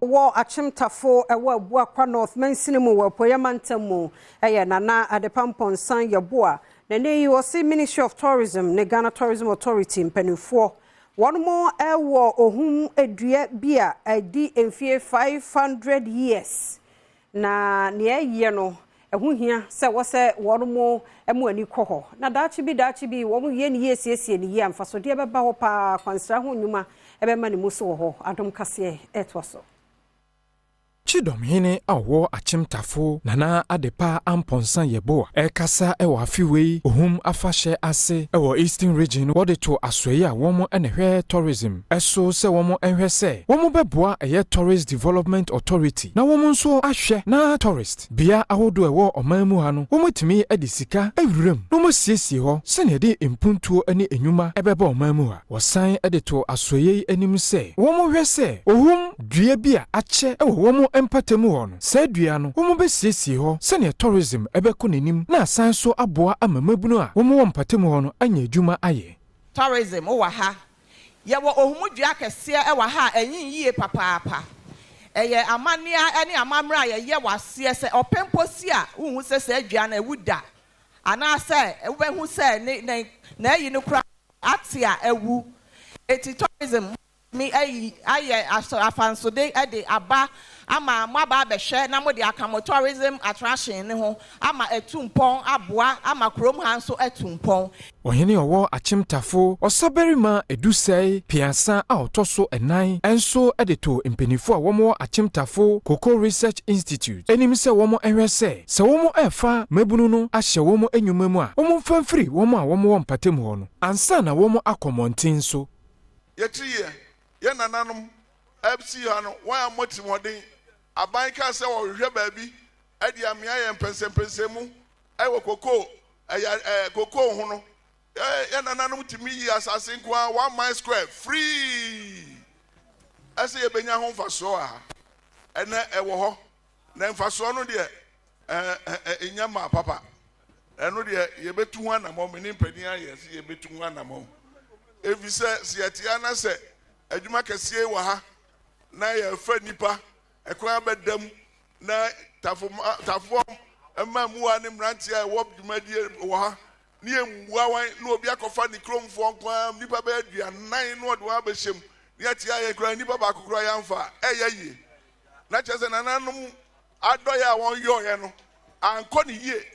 War Akyem Tafo Bua North Mensinemu wa Poyamantamu Nana Adepampon San Yabua Nene you see Ministry of Tourism ne Ghana Tourism Authority mpanimfoɔ one more ɛwɔ ohum edua bia edi emfie 500 years na ne ye no ɛho hia sɛ wɔsɛ one more emu ani kɔ hɔ na daachi bi wɔn ye ne yesiesie ne yie amfa so de bɛba hɔ pa kwansra ho nnwuma ɛbɛma ne mu so wɔ hɔ Adom Kasee ɛto so Kyidomhene awo Akyem Tafo nana adepa amponsan yeboa ekasa ewo afiwei ohum afahye ase ewo Eastern Region wode to asoye a womo enehwe tourism eso se womo enhwe se womo beboa eye Tourist Development Authority na womo nso ahwe na tourist bia ahodo ewo omanmu ha no womo timi edisika ewurem womo siesie ho se ne de impuntuo ani enyuma ebeba omanmu ha wosan edeto asoye enim se womo hwe se ohum dua bia ache ewo womo empatemu hono sedua no womo besiesie ho se ne tourism ebeko nenim na asan so aboa amamabunu a womo empatemu hono anya adwuma aye tourism o wa ha ye wo ohumu dua kese e wa ha enyin yie papaapa eye amania ene amamra ye wase se opemposi a uhu se adua na ewuda ana se ebehu se na yi no kura atia ewu eti tourism mi aye afansode ede aba ama mwaba behwe na mode akamo tourism attraction ne ho ama etumpon aboa ama krom ha nso etumpon ohene owo Akyem Tafo osaberima edusai piansa a otoso enan enso edeto empenifo a womo Akyem Tafo Cocoa Research Institute enim se womo enhwese se womo efa mabunu no ahye womo enwumamu a womo mfamfiri womo a womo wompatem ho no ansa na womo akomontin so yetriye ye nananom FC ha no wan amotimodin abanka se wo hwehwe baabi ade amia ye mpensempensemu ewo koko koko ho no ye nananom timi yi asase nko 1 mile square free ase ye benya ho mfaso a ene ewo ho na mfaso no de enyama papa eno de ye betu ho anamo meni mpani aye se ye betu ho anamo evise siatia na se adwuma kese wa ha na ye fa nipa ekwa bedam na tafo emamuwa ne mrantia e wo dwumadie wo ha ne emua wan na obi akofa ni kromfo nkwa nipa be aduanan no de wa behyem ne atia ye kra nipa ba kokoro ya mfa eyeye na chese nananom adoya won yo ye no anko ne yie